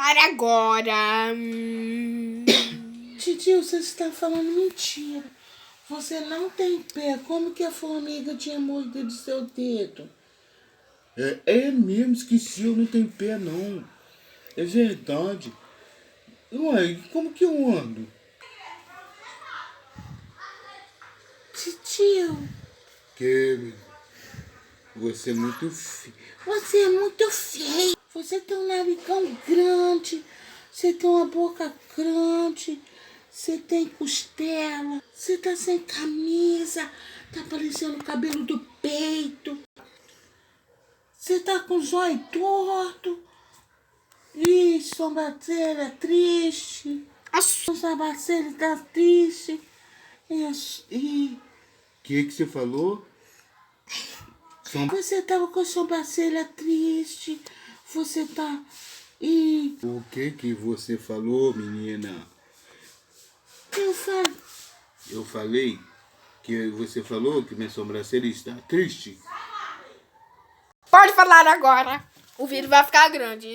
Para agora. Titio, você está falando mentira. Você não tem pé. Como que a formiga tinha mordido seu dedo? É mesmo, esqueci, eu não tenho pé não. É verdade. Ué, como que eu ando? Titio, Que você é muito feio. você é muito feio. Você tem um narigão grande. Você tem uma boca grande. Você tem costela. Você tá sem camisa. Tá aparecendo o cabelo do peito. Você tá com o zóio torto. Ih, sobrancelha triste. A sobrancelha tá triste. E Que você falou? você tava com a sobrancelha triste. Você tá... E O que você falou, menina? eu falei... Eu falei que você falou que minha sobrancelha está triste. Pode falar agora. O vídeo vai ficar grande.